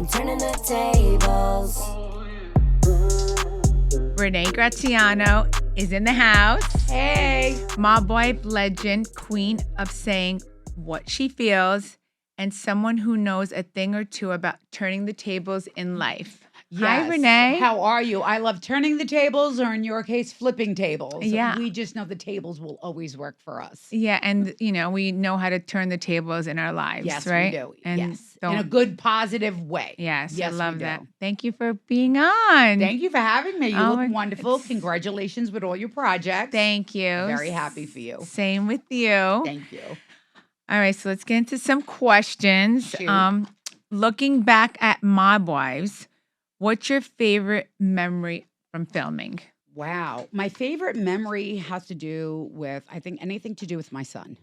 I'm turning the tables. Renee Graziano is in the house. Hey. Mob wife legend, queen of saying what she feels, and someone who knows a thing or two about turning the tables in life. Yes. Hi, Renee. How are you? I love turning the tables, or in your case, flipping tables. Yeah. We just know the tables will always work for us. Yeah, and we know how to turn the tables in our lives, Yes, right? we do. And yes. In a good, positive way. Yes, I we love do. that. Thank you for being on. Thank you for having me. You Oh, look wonderful. Congratulations with all your projects. Thank you. Very happy for you. Same with you. Thank you. All right, so let's get into some questions. Shoot. Looking back at Mob Wives, what's your favorite memory from filming? Wow. My favorite memory has to do with, I think, anything to do with my son.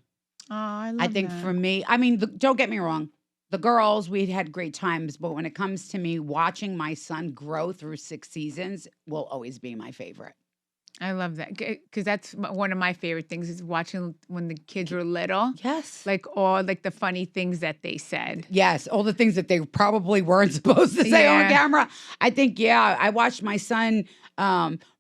Oh, I love I think that. for me, I mean, don't get me wrong. The girls, we had great times, but when it comes to me, watching my son grow through 6 seasons will always be my favorite. I love that because that's one of my favorite things is watching when the kids were little. Yes. Like all like the funny things that they said. Yes, all the things that they probably weren't supposed to say on Yeah. camera. I think, I watched my son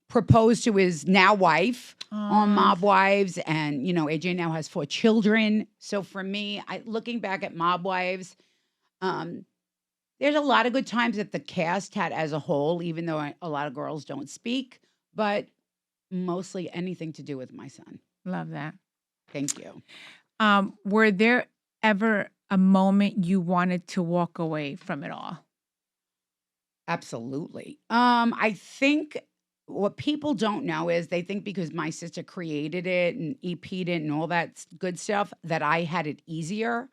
propose to his now wife on Mob Wives, and AJ now has 4 children. So for me, looking back at Mob Wives, there's a lot of good times that the cast had as a whole, even though a lot of girls don't speak, but mostly anything to do with my son. Love that. Thank you. Were there ever a moment you wanted to walk away from it all? Absolutely. I think what people don't know is they think because my sister created it and EP'd it and all that good stuff that I had it easier,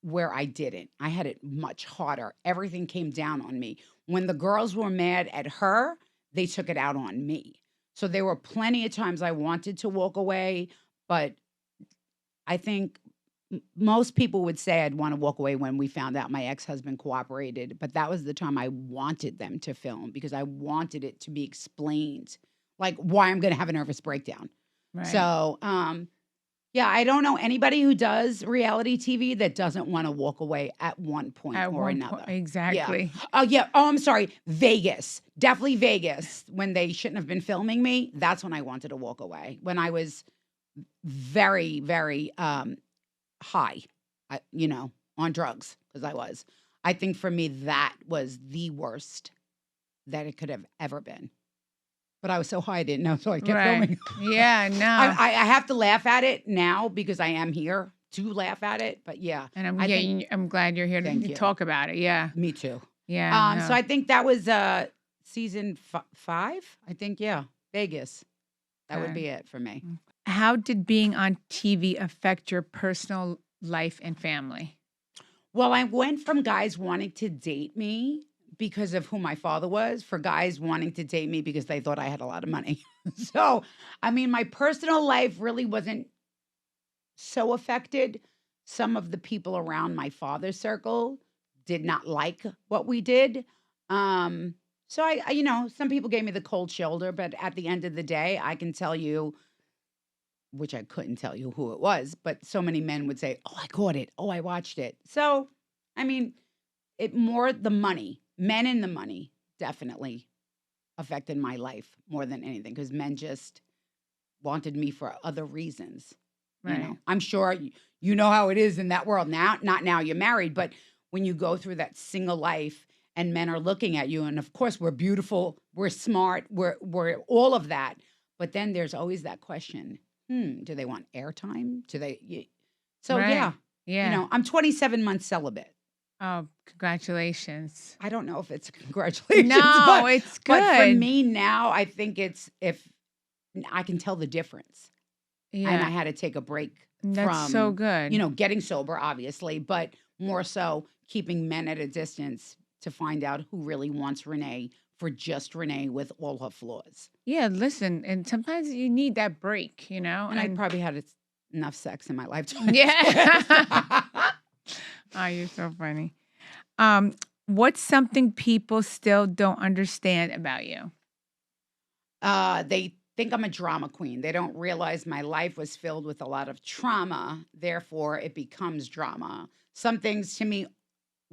where I didn't. I had it much harder. Everything came down on me. When the girls were mad at her, they took it out on me. So there were plenty of times I wanted to walk away, but I think most people would say I'd want to walk away when we found out my ex-husband cooperated, but that was the time I wanted them to film because I wanted it to be explained, like why I'm going to have a nervous breakdown. Right. So, I don't know anybody who does reality TV that doesn't want to walk away at one point or another. Exactly. Yeah. Oh, I'm sorry. Vegas. Definitely Vegas. When they shouldn't have been filming me, that's when I wanted to walk away. When I was very, very high, on drugs, because I was. I think for me, that was the worst that it could have ever been. But I was so high, I didn't know, so I kept filming. Yeah, no. I have to laugh at it now because I am here to laugh at it. But yeah. And I'm glad you're here to talk about it. Yeah. Me too. Yeah. So I think that was season 5. I think, Vegas. That would be it for me. How did being on TV affect your personal life and family? Well, I went from guys wanting to date me because of who my father was, for guys wanting to date me because they thought I had a lot of money. So, I mean, my personal life really wasn't so affected. Some of the people around my father's circle did not like what we did. So I some people gave me the cold shoulder, but at the end of the day, I can tell you, which I couldn't tell you who it was, but so many men would say, "Oh, I caught it. Oh, I watched it." So, I mean, the money, men and the money definitely affected my life more than anything because men just wanted me for other reasons. Right. I'm sure you know how it is in that world now. Not now you're married, but when you go through that single life and men are looking at you, and of course we're beautiful, we're smart, we're all of that. But then there's always that question. Do they want airtime? Do they? So Right. Yeah. I'm 27 months celibate. Oh, congratulations. I don't know if it's congratulations. No, but, it's good. But for me now, I think it's if I can tell the difference. Yeah. And I had to take a break That's from, so good. getting sober, obviously, but more so keeping men at a distance to find out who really wants Renee for just Renee with all her flaws. Yeah, listen, and sometimes you need that break, And I probably had enough sex in my lifetime. Yeah. Oh, you're so funny. What's something people still don't understand about you? They think I'm a drama queen. They don't realize my life was filled with a lot of trauma. Therefore, it becomes drama. Some things to me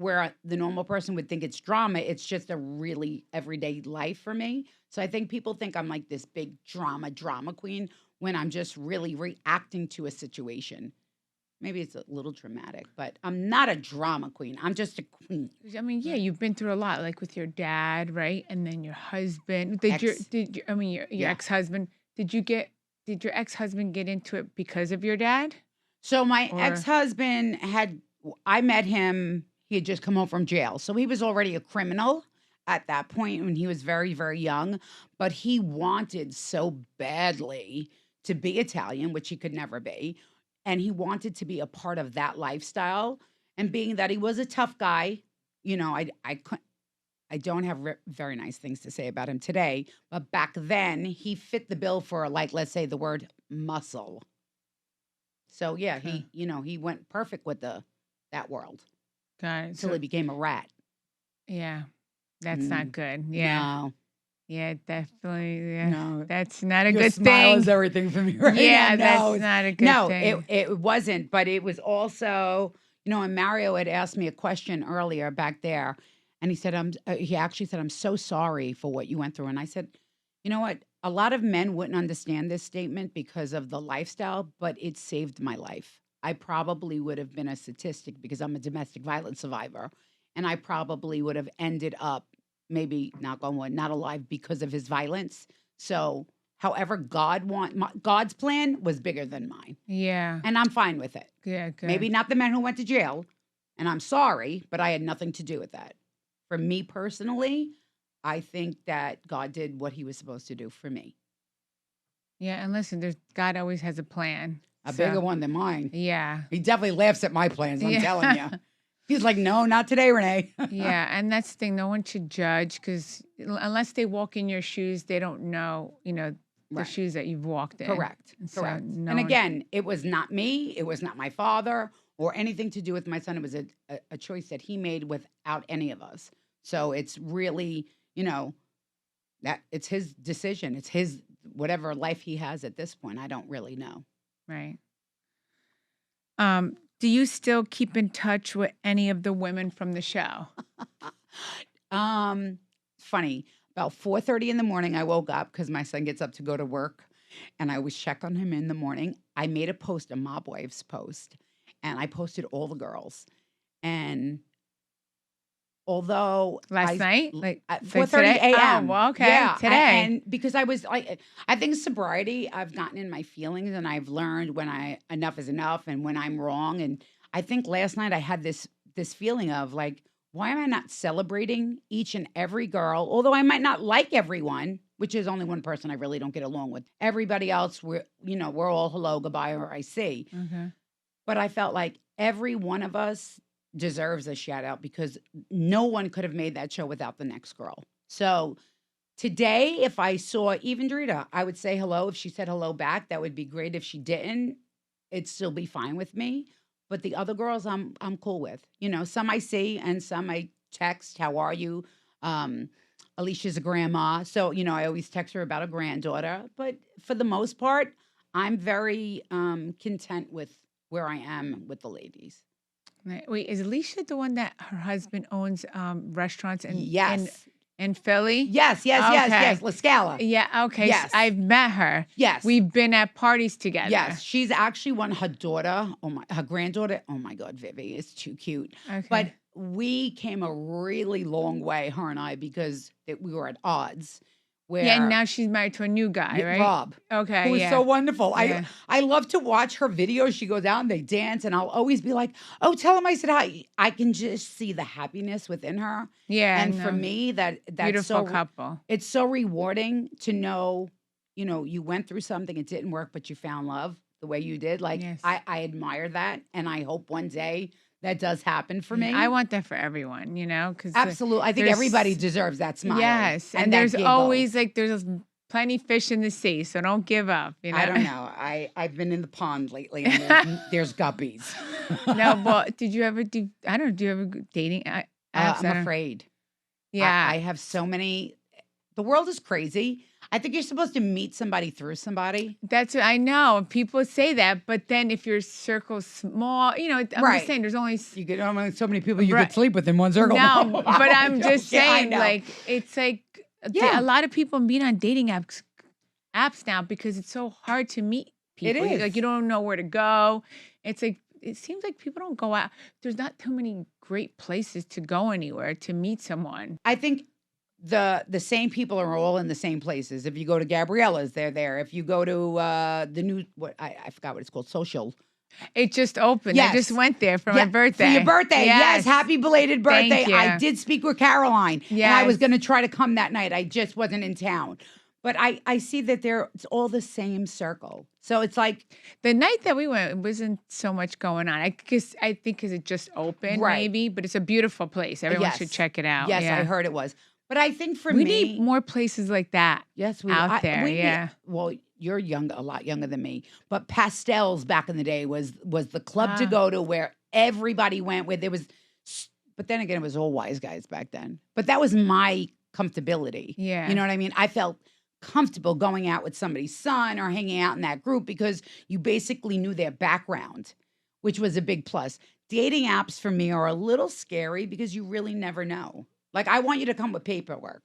where the normal person would think it's drama, it's just a really everyday life for me. So I think people think I'm like this big drama queen when I'm just really reacting to a situation. Maybe it's a little dramatic, but I'm not a drama queen. I'm just a queen. I mean, yeah, you've been through a lot, like with your dad, right? And then your husband. Your Yeah. ex-husband, did your ex-husband get into it because of your dad? So my Or ex-husband I met him, he had just come home from jail. So he was already a criminal at that point when he was very, very young. But he wanted so badly to be Italian, which he could never be. And he wanted to be a part of that lifestyle. And being that he was a tough guy, I don't have very nice things to say about him today. But back then, he fit the bill for, like, let's say the word muscle. So yeah, Okay. he went perfect with that world got it. until he became a rat. Yeah, that's not Mm, good. Yeah. No, Yeah, definitely. Yeah. no. That's not a Your good smile thing. is everything for me right Yeah, now. that's No, not a good no, thing. it wasn't. But it was also, and Mario had asked me a question earlier back there, and he said, he actually said, "I'm so sorry for what you went through." And I said, you know what? A lot of men wouldn't understand this statement because of the lifestyle, but it saved my life. I probably would have been a statistic because I'm a domestic violence survivor, and I probably would have ended up maybe knock on wood, not alive because of his violence. So, however, God's plan was bigger than mine, Yeah. and I'm fine with it. Yeah, good. Maybe not the men who went to jail, and I'm sorry, but I had nothing to do with that. For me personally, I think that God did what he was supposed to do for me. Yeah, and listen, God always has a plan. A So, bigger one than mine. yeah. He definitely laughs at my plans, I'm Yeah. telling you. He's like, no, not today, Renee. Yeah, and that's the thing. No one should judge because unless they walk in your shoes, they don't know, the Right. shoes that you've walked in. Correct. So Correct. no And one- again, it was not me. It was not my father or anything to do with my son. It was a choice that he made without any of us. So it's really, that it's his decision. It's his whatever life he has at this point. I don't really know. Right. Do you still keep in touch with any of the women from the show? Funny. About 4:30 in the morning, I woke up because my son gets up to go to work, and I always check on him in the morning. I made a post, a mobwives post, and I posted all the girls. And although Last night? at Like 4:30 today? a.m. Oh, well, okay. Yeah, Today. and because I was like, I think sobriety, I've gotten in my feelings and I've learned when enough is enough and when I'm wrong. And I think last night I had this feeling of like, why am I not celebrating each and every girl? Although I might not like everyone, which is only one person I really don't get along with. Everybody else, we're all hello, goodbye, or I see. Okay. But I felt like every one of us deserves a shout out because no one could have made that show without the next girl. So today, if I saw even Dorita, I would say hello. If she said hello back, that would be great. If she didn't, it'd still be fine with me. But the other girls, I'm cool with. Some I see and some I text. How are you? Alicia's a grandma, so I always text her about a granddaughter. But for the most part, I'm very content with where I am with the ladies. Right. Wait, is Alicia the one that her husband owns restaurants Yes. in Philly? Yes. Okay. La Scala. Yeah, okay. Yes. I've met her. Yes. We've been at parties together. Yes. She's actually her daughter, her granddaughter, oh my God, Vivi, is too cute. Okay. But we came a really long way, her and I, because we were at odds. Yeah, and now she's married to a new guy, right? Rob. Okay, Who is so wonderful. Yeah. I love to watch her videos. She goes out and they dance, and I'll always be like, oh, tell him I said hi. I can just see the happiness within her. Yeah. And for me, that's beautiful couple. It's so rewarding to know, you went through something, it didn't work, but you found love the way you did. Like, Yes. I admire that, and I hope one day that does happen for me. I want that for everyone, because Absolutely. I think everybody deserves that smile. Yes, and that there's giggle. always there's plenty fish in the sea, so don't give up. I don't know. I've been in the pond lately, and there's guppies. No, but did you ever do? I don't know. Do you ever dating apps? I'm afraid. Yeah, I have so many. The world is crazy. I think you're supposed to meet somebody through somebody. That's what I know. People say that, but then if your circle's small, I'm Right. just saying there's only You get so many people you Right. could sleep with in one circle. no, but I'm just saying, know. like, it's like Yeah. a lot of people meet on dating apps now because it's so hard to meet people. is. Like you don't know where to go. It's like it seems like people don't go out. There's not too many great places to go anywhere to meet someone. I think the same people are all in the same places. If you go to Gabriella's, they're there. If you go to the new I forgot what it's called, Social. It just opened. I just Yes. went there for my birthday. For your birthday. Yes. Happy belated birthday. Thank you. I did speak with Caroline. And I was Yes. going to try to come that night. I just wasn't in town. But I see that it's all the same circle. So it's like The night that we went, it wasn't so much going on. I think because it just opened, Right. maybe. But it's a beautiful place. Everyone Yes. should check it out. yes, yeah. I heard it was. But I think for We me, need more places like that. yes, out there, we need- yeah. well, you're a lot younger than me. But Pastels back in the day was the club to go to where everybody went. Where there was, but then again, it was all wise guys back then. But that was my comfortability. Yeah. You know what I mean? I felt comfortable going out with somebody's son or hanging out in that group because you basically knew their background, which was a big plus. Dating apps for me are a little scary because you really never know. Like, I want you to come with paperwork.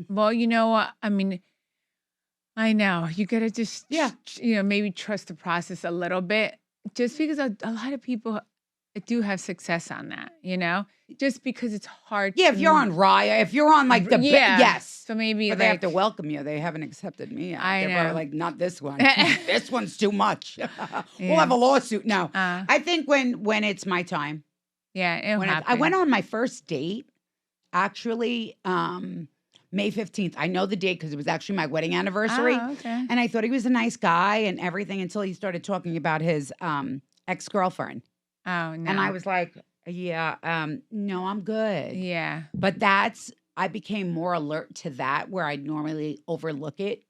Well, you know what? I mean, I know. You got to just, Yeah. maybe trust the process a little bit. Just because a lot of people do have success on that, just because it's hard. Yeah, if you're on Raya, if you're on like the yes. So maybe But they have to welcome you. They haven't accepted me yet. I They're probably know. like, not this one. This one's too much. We'll Yeah. have a lawsuit. No. Uh, I think when it's my time. yeah, it'll I happen. went on my first date, actually, May 15th. I know the date because it was actually my wedding anniversary. Oh, okay. And I thought he was a nice guy and everything until he started talking about his ex-girlfriend. Oh, no. And I was like, yeah, no, I'm good. Yeah. But I became more alert to that where I'd normally overlook it.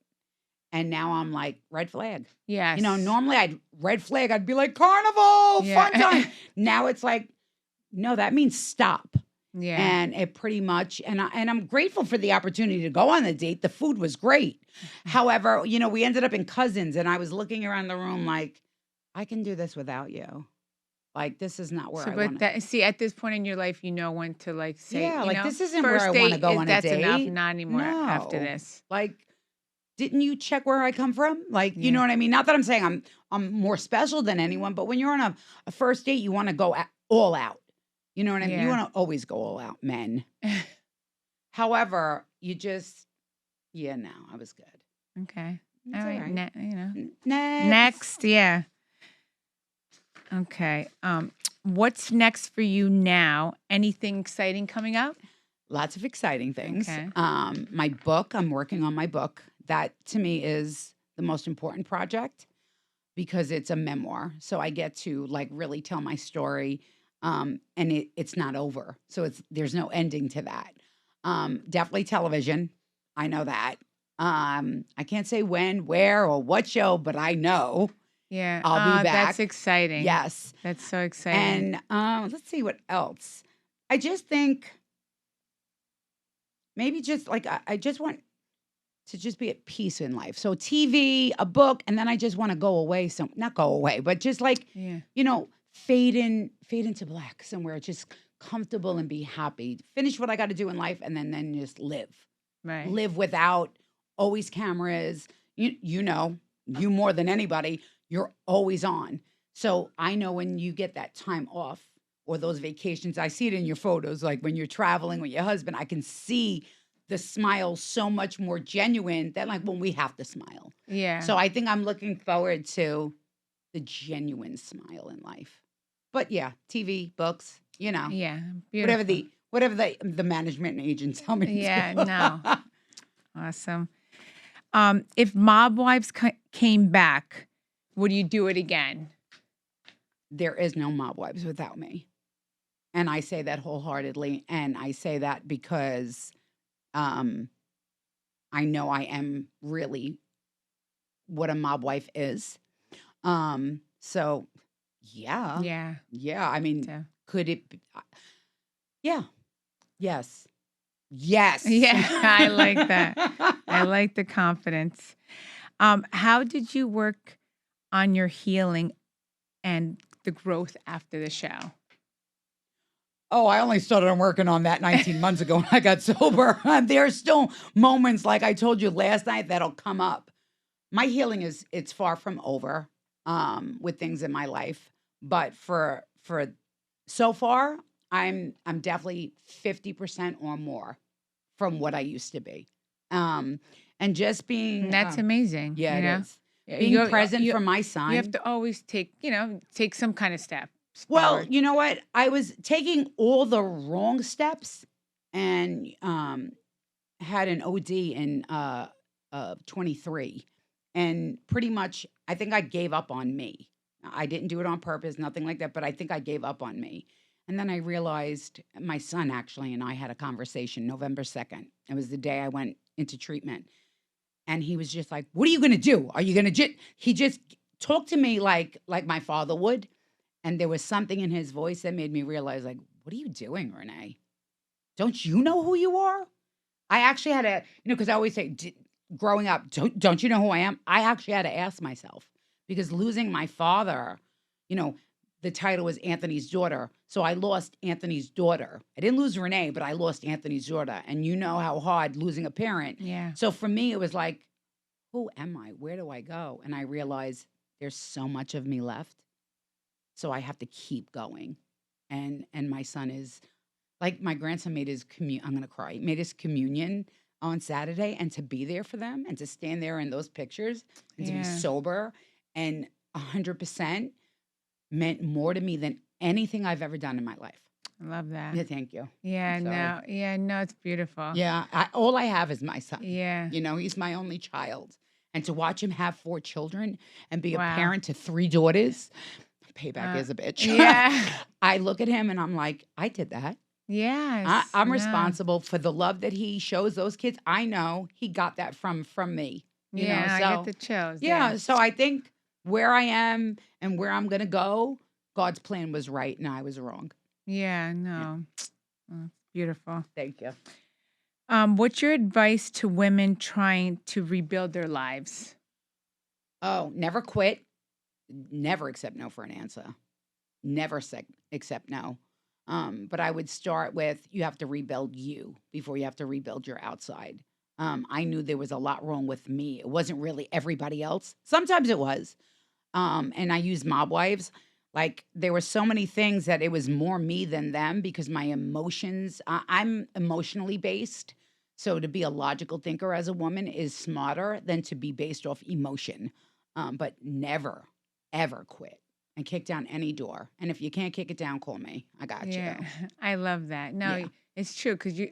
And now I'm like, red flag. Yes. Normally red flag, I'd be like, carnival, Yeah. fun time. Now it's like, no, that means stop. Yeah. And it pretty much, and I'm grateful for the opportunity to go on the date. The food was great. However, we ended up in Cousins and I was looking around the room like, I can do this without you. Like, this is not where I want to. See, at this point in your life, you know when to say, Yeah, like, this isn't where first I wanna date go is- on a that's enough, date. not anymore after No. this. Like, didn't you check where I come from? Like, you Yeah. know what I mean? Not that I'm saying I'm more special than anyone, but when you're on a first date, you want to go all out. You know what I mean? You Yeah. want to always go all out, men. However, you just, no, I was good. Okay. It's All all right. right. Next. Next. Yeah. Okay. What's next for you now? Anything exciting coming up? Lots of exciting things. Okay. My book, I'm working on my book. That to me is the most important project because it's a memoir. So I get to like really tell my story. And it's not over. So there's no ending to that. Definitely television. I know that. I can't say when, where, or what show, but I know. Yeah. I'll be back. That's exciting. Yes. That's so exciting. And let's see what else. I just think maybe just like I just want to just be at peace in life. So TV, a book, and then I just want to go away. Not go away, but just like yeah. fade into black somewhere, just comfortable and be happy. Finish what I got to do in life, and then just live. Right. Live without always cameras. You more than anybody. You're always on. So I know when you get that time off or those vacations, I see it in your photos. Like when you're traveling with your husband, I can see the smile so much more genuine than like when we have to smile. Yeah. So I think I'm looking forward to the genuine smile in life. But yeah, TV, books, yeah. whatever Beautiful. the management agents tell me to Yeah, do. no. Awesome. If Mob Wives came back, would you do it again? There is no mob wives without me. And I say that wholeheartedly. And I say that because I know I am really what a mob wife is. So yeah. Yeah. Yeah. I mean, So, could it be? Yeah. Yes. Yes. Yeah, I like that. I like the confidence. How did you work on your healing and the growth after the show? Oh, I only started working on that 19 months ago when I got sober. There's still moments, like I told you last night, that'll come up. My healing it's far from over with things in my life. But for so far, I'm definitely 50% or more from what I used to be. Um, and just being And that's amazing, yeah, you it know? is. Being present for my You son. have to always take some kind of steps Well, forward. you know what? I was taking all the wrong steps and had an OD in 23. And pretty much I think I gave up on me. I didn't do it on purpose, nothing like that, but I think I gave up on me. And then I realized my son actually and I had a conversation November 2nd. It was the day I went into treatment. And he was just like, "What are you going to do? Are you going to he just talked to me like my father would. And there was something in his voice that made me realize, like, what are you doing, Renee? Don't you know who you are? I actually had to, because I always say, growing up, don't you know who I am? I actually had to ask myself because losing my father, you know, the title was Anthony's daughter. So I lost Anthony's daughter. I didn't lose Renee, but I lost Anthony's daughter. And you know how hard losing a parent. Yeah. So for me, it was like, who am I? Where do I go? And I realized there's so much of me left. So I have to keep going. And my son is like my grandson made his I'm gonna cry. Made his communion on Saturday and to be there for them and to stand there in those pictures and to be Yeah. sober and 100% meant more to me than anything I've ever done in my life. I love that. Yeah, thank you. Yeah, So no, it's beautiful. yeah, all I have is my son. Yeah. He's my only child. And to watch him have 4 children and be a Wow. parent to 3 daughters, payback is a bitch. Yeah. I look at him and I'm like, I did that. Yes. I'm No. responsible for the love that he shows those kids. I know he got that from me. Yeah, I get So the chills. yeah, Yeah. so I think where I am and where I'm gonna go, God's plan was right and I was wrong. Yeah, Yeah. no. Oh, beautiful. Thank you. What's your advice to women trying to rebuild their lives? Oh, never quit. Never accept no for an answer. Never accept no. But I would start with you have to rebuild you before you have to rebuild your outside. I knew there was a lot wrong with me. It wasn't really everybody else. Sometimes it was. And I used mobwives. Like there were so many things that it was more me than them because my emotions, I'm emotionally based. So to be a logical thinker as a woman is smarter than to be based off emotion. But never, ever quit and kick down any door. And if you can't kick it down, call me. I got Yeah, you. I love that. No, Yeah. it's true because you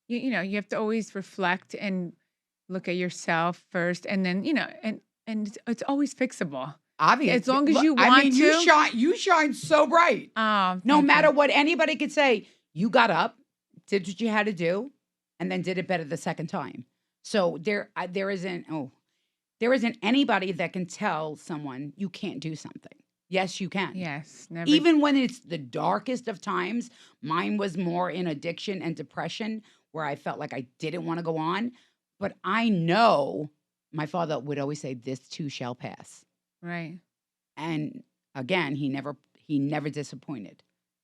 have to always reflect and look at yourself first, and then and it's always fixable Obvious. as long as Look, you I want mean, to. you shine so bright. Oh, No thank matter you. what anybody could say, you got up, did what you had to do, and then did it better the second time. So there isn't anybody that can tell someone you can't do something. Yes, you can. Yes, never. Even when it's the darkest of times, mine was more in addiction and depression where I felt like I didn't want to go on. But I know my father would always say, this too shall pass. Right. And again, he never disappointed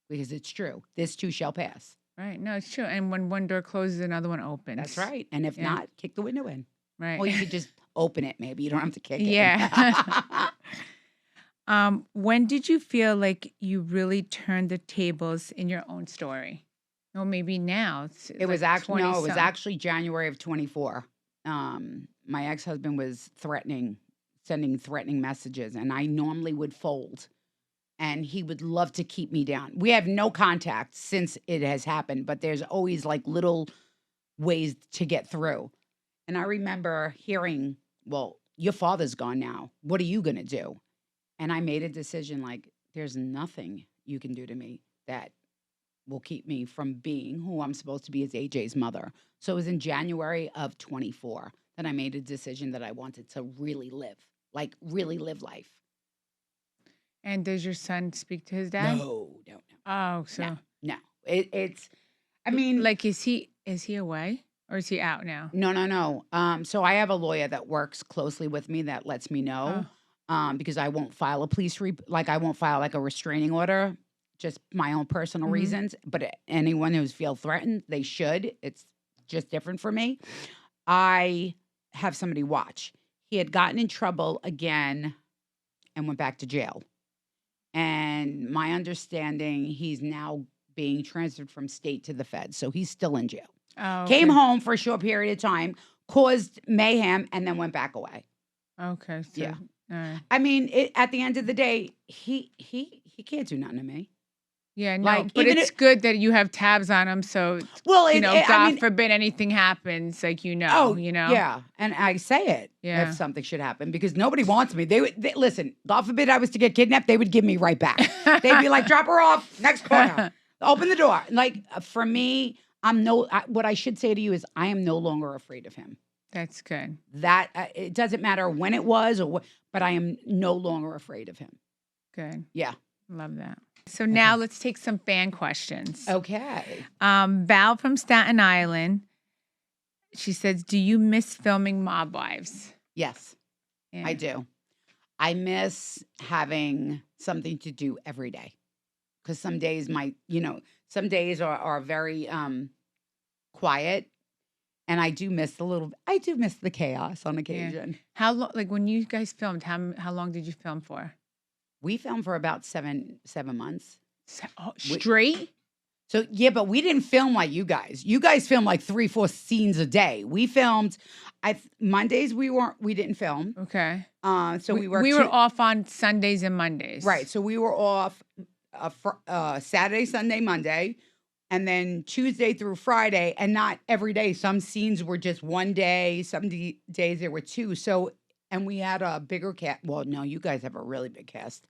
because it's true. This too shall pass. Right. No, it's true. And when one door closes, another one opens. That's right. And if Yeah. not, kick the window in. Right. Or you could just open it maybe. You don't have to kick it. Yeah. When did you feel like you really turned the tables in your own story? Or maybe now. It was like actually no, it was 20-something. actually January of 24. My ex-husband was sending threatening messages, and I normally would fold. And he would love to keep me down. We have no contact since it has happened, but there's always like little ways to get through. And I remember hearing, well, your father's gone now. What are you going to do? And I made a decision like, there's nothing you can do to me that will keep me from being who I'm supposed to be as AJ's mother. So it was in January of 24 that I made a decision that I wanted to really live life. And does your son speak to his dad? No. Oh, so No. It's I mean, Like, is he away or is he out now? no. So I have a lawyer that works closely with me that lets me know, because I won't file a I won't file like a restraining order, just my own personal reasons. But anyone who's feel threatened, they should. It's just different for me. I have somebody watch. He had gotten in trouble again and went back to jail. And my understanding, he's now being transferred from state to the feds. So he's still in jail. Oh, Came okay. home for a short period of time, caused mayhem, and then went back away. Okay. So, Yeah. all right. I mean, at the end of the day, he can't do nothing to me. Yeah, no, Like, but even it's good that you have tabs on him. So, Well, God forbid anything happens, like, oh, you know? yeah. And I say it Yeah. if something should happen because nobody wants me. Listen, God forbid I was to get kidnapped, they would give me right back. They'd be like, drop her off, next corner, open the door. Like, for me, what I should say to you is I am no longer afraid of him. That's good. That it doesn't matter when it was or what, but I am no longer afraid of him. Good. Yeah. Love that. So now let's take some fan questions. Okay. Val from Staten Island. She says, do you miss filming Mob Wives? Yes, Yeah. I do. I miss having something to do every day because some days some days are very quiet, and I do miss the chaos on occasion. How long? Like when you guys filmed, how long did you film for? We filmed for about seven months. Straight? So yeah, but we didn't film like you guys. You guys filmed like 3-4 scenes a day. We filmed. Mondays we didn't film. Okay. So we were off on Sundays and Mondays. Right. So we were off Saturday, Sunday, Monday, and then Tuesday through Friday, and not every day. Some scenes were just one day. Some days there were two. So, and we had a bigger cast. Well, no, you guys have a really big cast.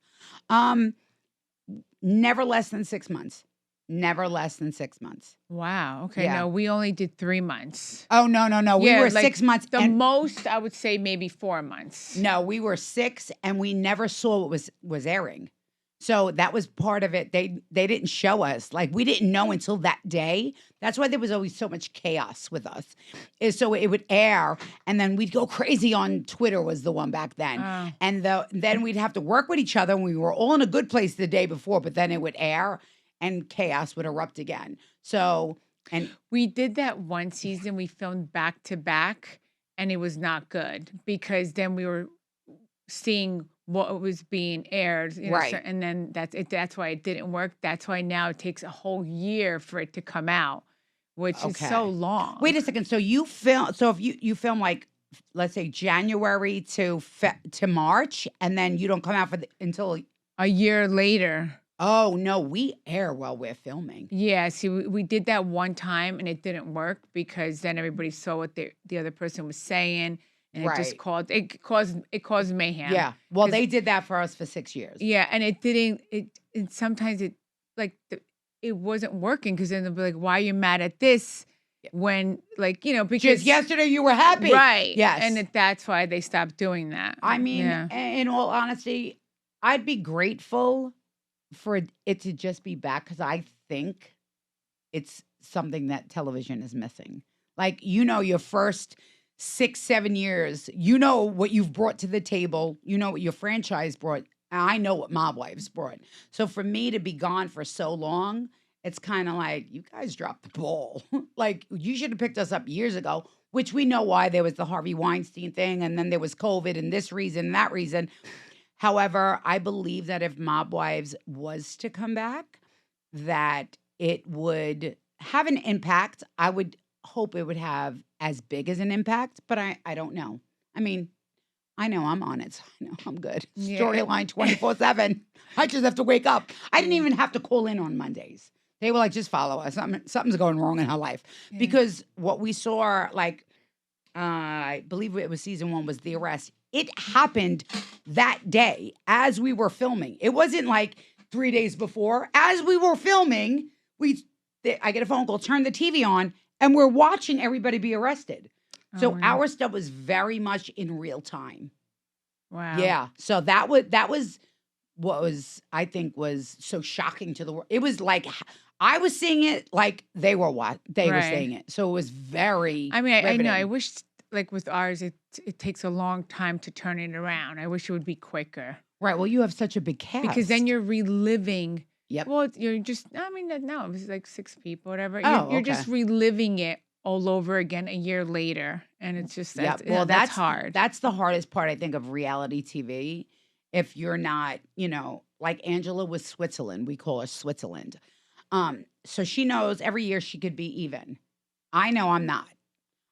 Never less than 6 months. Never less than 6 months. Wow. Okay. Yeah. No, we only did 3 months. Oh, no. We were 6 months. The most, I would say maybe 4 months. No, we were 6, and we never saw what was airing. So that was part of it. They didn't show us. Like, we didn't know until that day. That's why there was always so much chaos with us. So it would air, and then we'd go crazy on Twitter was the one back then. Oh. And then we'd have to work with each other, and we were all in a good place the day before, but then it would air, and chaos would erupt again. So, and we did that one season. We filmed back to back, and it was not good because then we were seeing what was being aired, right? And then that's why it didn't work. That's why now it takes a whole year for it to come out, which is so long. Wait a second. So you film? So if you film like, let's say January to March, and then you don't come out until a year later. Oh no, we air while we're filming. Yeah, see, we did that one time and it didn't work because then everybody saw what the other person was saying. And it just caused mayhem. Yeah. Well, they did that for us for 6 years. Yeah, and it didn't. And sometimes it wasn't working because then they'll be like, "Why are you mad at this?" When because just yesterday you were happy, right? Yes, and that's why they stopped doing that. I mean, in all honesty, I'd be grateful for it to just be back because I think it's something that television is missing. Like your first 6-7 years, what you've brought to the table, what your franchise brought. I know what Mob Wives brought. So for me to be gone for so long, it's kind of like, you guys dropped the ball. Like, you should have picked us up years ago, which we know why. There was the Harvey Weinstein thing, and then there was COVID and this reason, that reason. However, I believe that if Mob Wives was to come back, that it would have an impact. I would hope it would have as big as an impact, but I don't know. I mean, I know I'm on it, so I know I'm good. Yeah. Storyline 24/7. I just have to wake up. I didn't even have to call in on Mondays. They were like, just follow us. Something's going wrong in her life. Yeah. Because what we saw, like, I believe it was season 1, was the arrest. It happened that day as we were filming. It wasn't like 3 days before. As we were filming, I get a phone call, turn the TV on, and we're watching everybody be arrested. So our stuff was very much in real time. Wow. Yeah. So that was what was, I think, was so shocking to the world. It was like I was seeing it like they were Right. seeing it. So it was very I mean, I know. I riveting. wish, like with ours, it takes a long time to turn it around. I wish it would be quicker Right. Well, you have such a big cast. because then you're reliving. Yep. Well, you're just. I mean, no, it was like 6 people, whatever. Oh, You're okay. just reliving it all over again a year later, and it's just Yep. well, that's hard. That's the hardest part, I think, of reality TV. If you're not, like Angela was Switzerland, we call her Switzerland. So she knows every year she could be even. I know I'm not.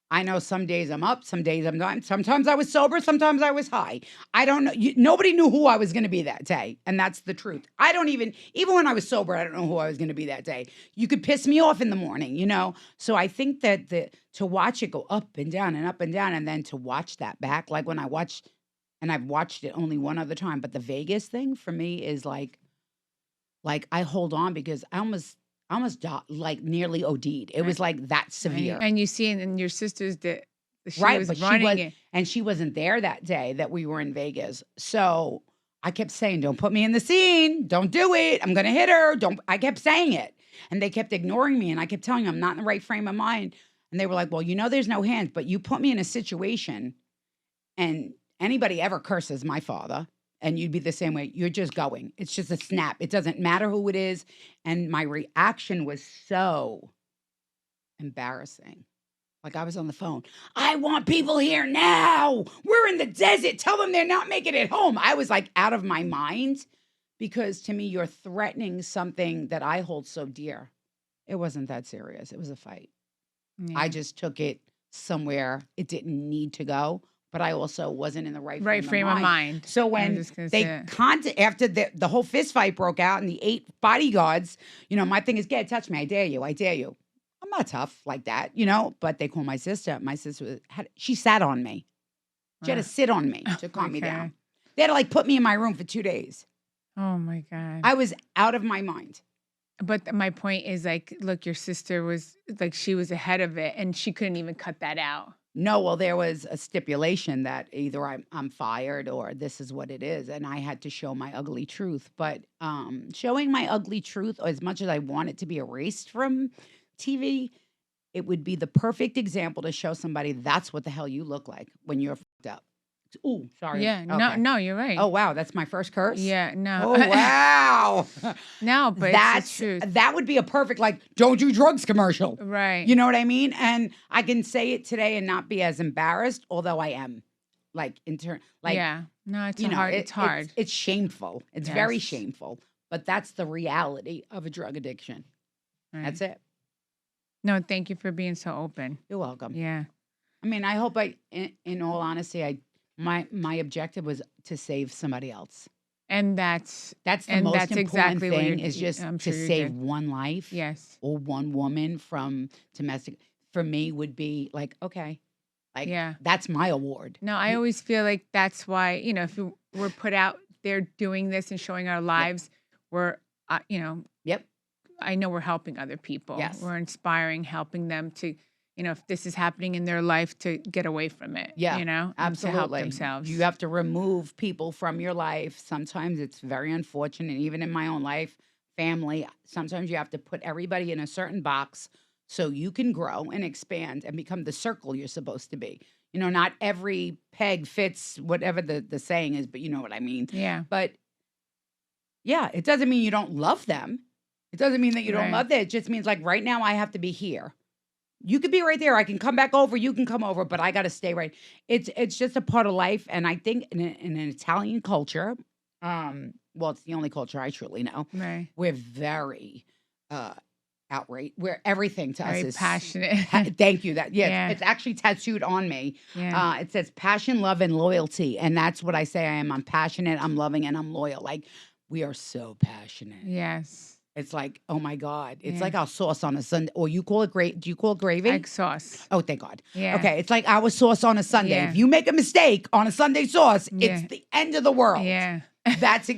I know some days I'm up, some days I'm not. Sometimes I was sober, sometimes I was high. I don't know. Nobody knew who I was going to be that day. And that's the truth. I don't even when I was sober, I don't know who I was going to be that day. You could piss me off in the morning, So I think that to watch it go up and down, and then to watch that back, like when I watched, and I've watched it only one other time, but the Vegas thing for me is like I hold on because I almost died, like nearly OD'd. It was like that severe. And you see, and your sisters did. She Right, was but running it. and she wasn't there that day that we were in Vegas. So I kept saying, "Don't put me in the scene. Don't do it. I'm gonna hit her." I kept saying it, and they kept ignoring me. And I kept telling them I'm not in the right frame of mind. And they were like, "Well, there's no hands, but you put me in a situation, and anybody ever curses my father." And you'd be the same way. You're just going. It's just a snap. It doesn't matter who it is. And my reaction was so embarrassing. Like I was on the phone. I want people here now. We're in the desert. Tell them they're not making it home. I was like out of my mind because to me, you're threatening something that I hold so dear. It wasn't that serious. It was a fight. Yeah. I just took it somewhere it didn't need to go. But I also wasn't in the right frame of mind. So when they after the whole fist fight broke out and the 8 bodyguards, my thing is, get touch me. I dare you. I dare you. I'm not tough like that, But they call my sister. My sister she sat on me. She had to sit on me to calm me down. They had to put me in my room for 2 days. Oh my God. I was out of my mind. But my point is look, your sister was she was ahead of it and she couldn't even cut that out. No, well, there was a stipulation that either I'm fired or this is what it is. And I had to show my ugly truth. But showing my ugly truth, as much as I want it to be erased from TV, it would be the perfect example to show somebody that's what the hell you look like when you're fucked up. Ooh, sorry. Yeah, Okay. no, you're right. Oh, wow, that's my first curse? Yeah, no. Oh, wow. No, but it's the truth. That would be a perfect, don't do drugs commercial. Right. You know what I mean? And I can say it today and not be as embarrassed, although I am. Yeah. No, it's hard. It's hard. It's shameful. It's very shameful. But that's the reality of a drug addiction. Right. That's it. No, thank you for being so open. You're welcome. Yeah. I mean, I hope in all honesty, my objective was to save somebody else. And that's the most important exactly thing is just to save one life. Yes. Or one woman from domestic. For me would be okay. That's my award. No, I always feel like that's why, if we're put out there doing this and showing our lives, we're, Yep. I know we're helping other people. Yes. We're inspiring, helping them to, if this is happening in their life, to get away from it. Yeah, absolutely. To help themselves. You have to remove people from your life. Sometimes it's very unfortunate. Even in my own life, family, sometimes you have to put everybody in a certain box so you can grow and expand and become the circle you're supposed to be. Not every peg fits whatever the saying is, but you know what I mean. Yeah. But yeah, it doesn't mean you don't love them. It doesn't mean that you don't love them. It just means right now I have to be here. You could be right there. I can come back over. You can come over, but I got to stay right. It's just a part of life. And I think in an Italian culture, well, it's the only culture I truly know. Right. We're very outraged. Where everything to us is passionate. Thank you. It's actually tattooed on me. Yeah. It says passion, love, and loyalty, and that's what I say I am. I'm passionate. I'm loving, and I'm loyal. We are so passionate. Yes. It's oh my God. It's like our sauce on a Sunday. Or you call it do you call it gravy? Egg sauce. Oh, thank God. Yeah. Okay. It's like our sauce on a Sunday. Yeah. If you make a mistake on a Sunday sauce, it's the end of the world. Yeah. That's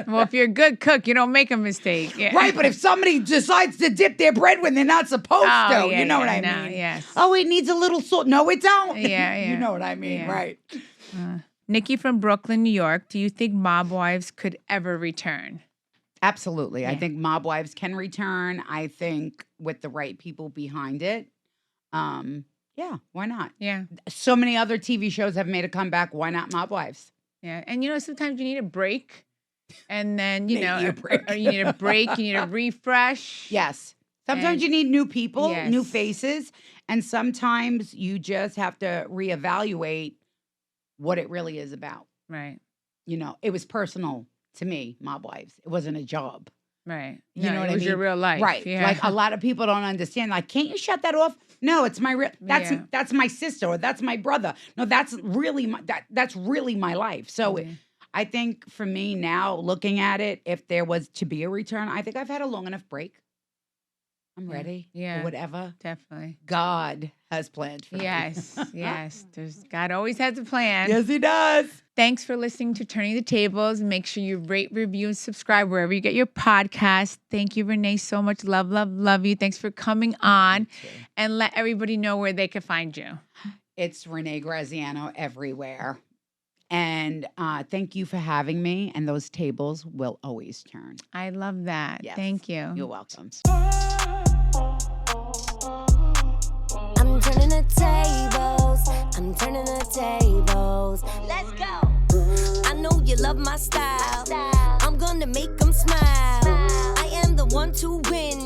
well, if you're a good cook, you don't make a mistake. Yeah. Right. But if somebody decides to dip their bread when they're not supposed to, you know what I mean? Yes. Oh, it needs a little salt. No, it don't. Yeah. You know what I mean? Yeah. Right. Nikki from Brooklyn, New York. Do you think mob wives could ever return? Absolutely. I Yeah. think mob wives can return. I think with the right people behind it. Yeah, why not? Yeah. So many other TV shows have made a comeback. Why not mob wives? Yeah. And sometimes you need a break. And then, Need a break. or you need a break, you need a refresh. Yes. Sometimes And- you need new people, new Yes. faces, and sometimes you just have to reevaluate what it really is about. Right. It was personal to me, mob wives. It wasn't a job. Right. You know what it I was your mean? real life. Right. Yeah. Like a lot of people don't understand. Like, can't you shut that off? No, it's my Yeah. that's my sister or that's my brother. No, that's really that's really my life. So Yeah. I think for me now, looking at it, if there was to be a return, I think I've had a long enough break. I'm Yeah. ready. Yeah. For whatever Definitely. God has planned for me. Yes. Yes. God always has a plan. Yes, he does. Thanks for listening to Turning the Tables. Make sure you rate, review, and subscribe wherever you get your podcast. Thank you, Renee, so much. Love, love, love you. Thanks for coming on. And let everybody know where they can find you. It's Renee Graziano everywhere. And thank you for having me. And those tables will always turn. I love that. Yes. Thank you. You're welcome. I'm turning the tables. I'm turning the tables. Let's go. I know you love my style. I'm gonna make them smile. I am the one to win.